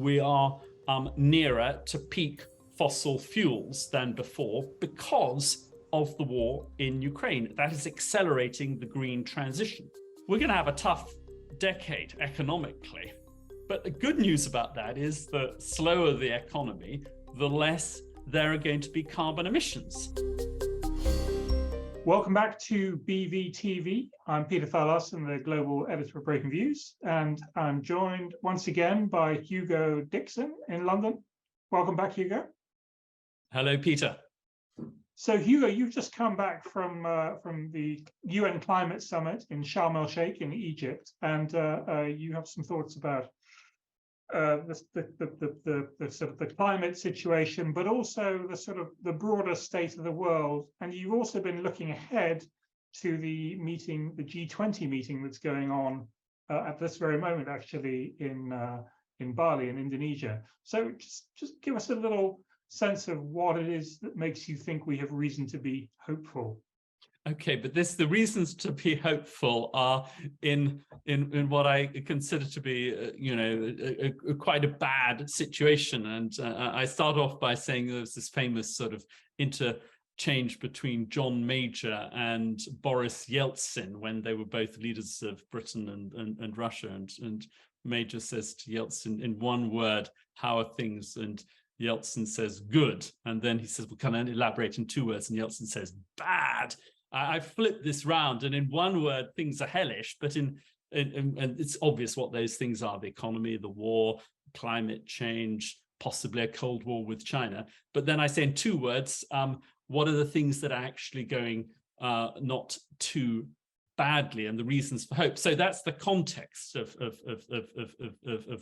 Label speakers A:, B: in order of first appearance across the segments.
A: we are nearer to peak fossil fuels than before because of the war in Ukraine. That is accelerating the green transition. We're going to have a tough decade economically, but the good news about that is the slower the economy, the less there are going to be carbon emissions.
B: Welcome back to BVTV. I'm Peter Thalas, the global editor of Breaking Views, and I'm joined once again by Hugo Dixon in London. Welcome back, Hugo.
A: Hello, Peter.
B: So, Hugo, you've just come back from the UN Climate Summit in Sharm el-Sheikh in Egypt, and you have some thoughts about the sort of the climate situation, but also the sort of the broader state of the world. And you've also been looking ahead to the meeting, the G20 meeting that's going on at this very moment, actually in Bali in Indonesia. So just give us a little sense of what it is that makes you think we have reason to be hopeful.
A: Okay, but the reasons to be hopeful are in what I consider to be, quite a bad situation. And I start off by saying there's this famous sort of interchange between John Major and Boris Yeltsin when they were both leaders of Britain and Russia. And Major says to Yeltsin, in one word, how are things? And Yeltsin says, good. And then he says, well, can I elaborate in two words? And Yeltsin says, bad. I flipped this round, and in one word, things are hellish, but and it's obvious what those things are: the economy, the war, climate change, possibly a Cold War with China. But then I say in two words, what are the things that are actually going not too badly, and the reasons for hope? So that's the context of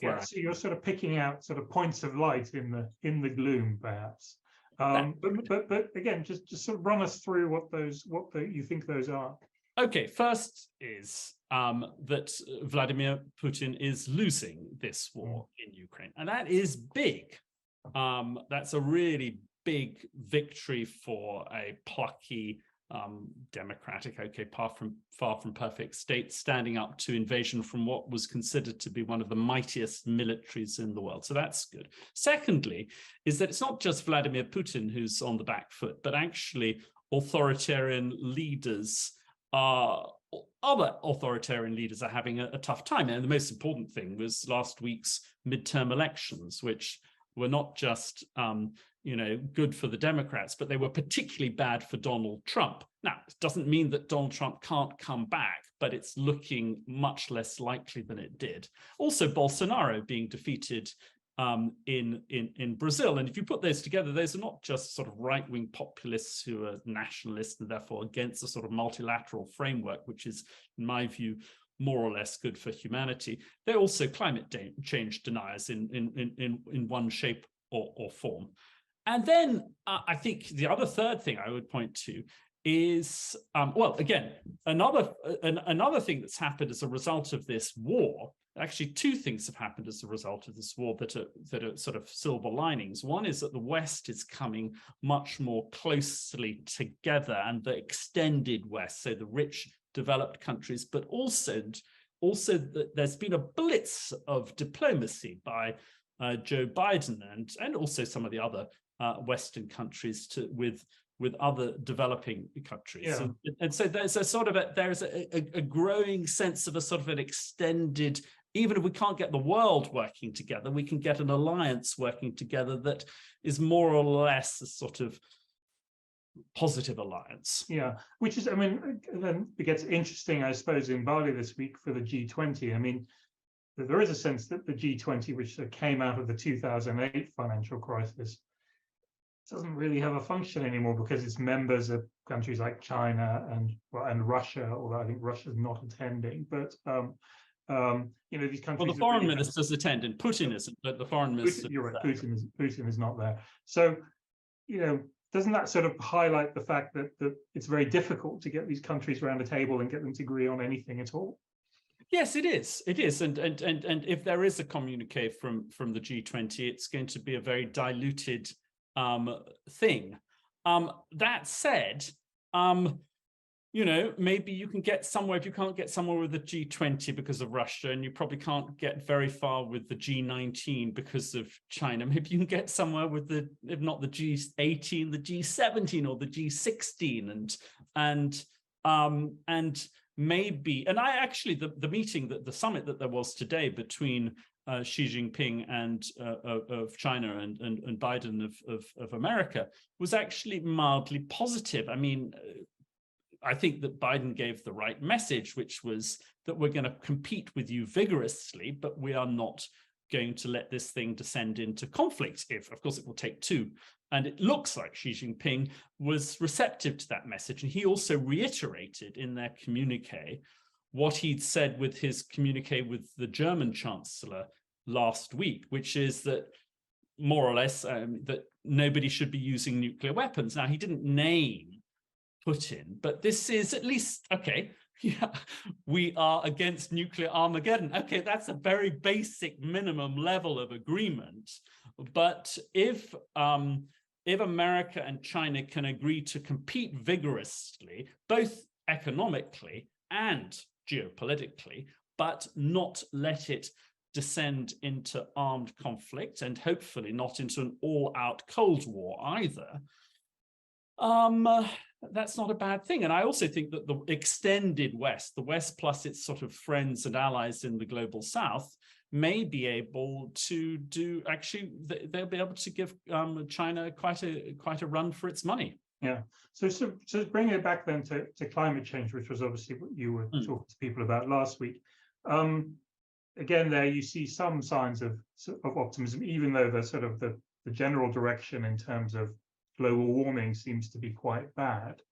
A: where.
B: So you're sort of picking out sort of points of light in the gloom, perhaps. But again, just sort of run us through what you think those are.
A: Okay, first is that Vladimir Putin is losing this war in Ukraine, and that is big. That's a really big victory for a plucky, democratic, far from perfect state, standing up to invasion from what was considered to be one of the mightiest militaries in the world. So that's good. Secondly, is that it's not just Vladimir Putin who's on the back foot, but actually authoritarian leaders other authoritarian leaders are having a tough time. And the most important thing was last week's midterm elections, which were not just good for the Democrats, but they were particularly bad for Donald Trump. Now, it doesn't mean that Donald Trump can't come back, but it's looking much less likely than it did. Also, Bolsonaro being defeated in Brazil. And if you put those together, those are not just sort of right-wing populists who are nationalists and therefore against a sort of multilateral framework, which is, in my view, more or less good for humanity. They're also climate change deniers in one shape or form. And then I think the third thing I would point to is, again, another thing that's happened as a result of this war. Actually, two things have happened as a result of this war that are sort of silver linings. One is that the West is coming much more closely together, and the extended West, so the rich, developed countries, but also that there's been a blitz of diplomacy by Joe Biden and also some of the other Western countries with other developing countries.
B: Yeah.
A: And so there's a growing sense of a sort of an extended, even if we can't get the world working together, we can get an alliance working together that is more or less a sort of positive alliance.
B: Yeah, which is, I mean, then it gets interesting, I suppose, in Bali this week for the G20. I mean, there is a sense that the G20, which came out of the 2008 financial crisis, doesn't really have a function anymore because its members are countries like China and Russia, although I think Russia's not attending. But these countries.
A: Well, the foreign ministers attend, and Putin isn't, but the foreign minister.
B: You're right. Putin is not there. So, doesn't that sort of highlight the fact that it's very difficult to get these countries around a table and get them to agree on anything at all?
A: Yes, it is. It is, and if there is a communique from the G20, it's going to be a very diluted thing. That said, you know, maybe you can get somewhere. If you can't get somewhere with the G20 because of Russia, and you probably can't get very far with the G19 because of China, maybe you can get somewhere with the, if not the G18, the G17 or the G16, and maybe, and I actually, the meeting, the summit that there was today between Xi Jinping and of China and Biden of America was actually mildly positive. I mean, I think that Biden gave the right message, which was that we're going to compete with you vigorously, but we are not going to let this thing descend into conflict. If, of course, it will take two. And it looks like Xi Jinping was receptive to that message. And he also reiterated in their communique what he'd said with his communique with the German chancellor last week, which is that more or less that nobody should be using nuclear weapons. Now, he didn't name Putin, but this is at least, okay, yeah, we are against nuclear Armageddon. Okay, that's a very basic minimum level of agreement. But if America and China can agree to compete vigorously, both economically and geopolitically, but not let it descend into armed conflict, and hopefully not into an all-out Cold War either, that's not a bad thing. And I also think that the extended West, the West plus its sort of friends and allies in the global South, may be able to do, actually, they'll be able to give China quite a run for its money.
B: Yeah. So bring it back then to climate change, which was obviously what you were talking to people about last week. Again, there you see some signs of optimism, even though the sort of the general direction in terms of global warming seems to be quite bad.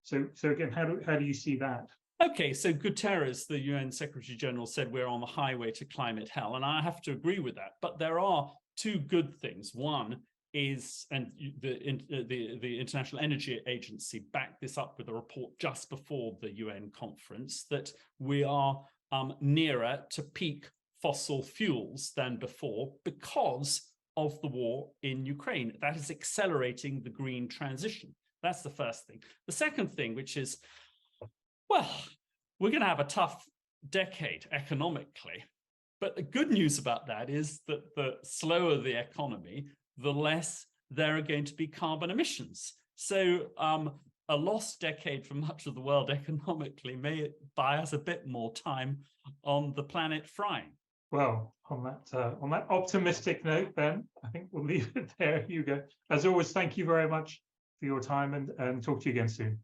B: So again, how do you see that?
A: Okay, so Guterres, the UN Secretary General, said we're on the highway to climate hell, and I have to agree with that. But there are two good things. One is, and the International Energy Agency backed this up with a report just before the UN conference, that we are nearer to peak fossil fuels than before because of the war in Ukraine. That is accelerating the green transition. That's the first thing. The second thing, which is, well, we're going to have a tough decade economically. But the good news about that is that the slower the economy, the less there are going to be carbon emissions. So a lost decade for much of the world economically may buy us a bit more time on the planet frying.
B: Well, on that optimistic note, Ben, I think we'll leave it there, Hugo. As always, thank you very much for your time, and talk to you again soon.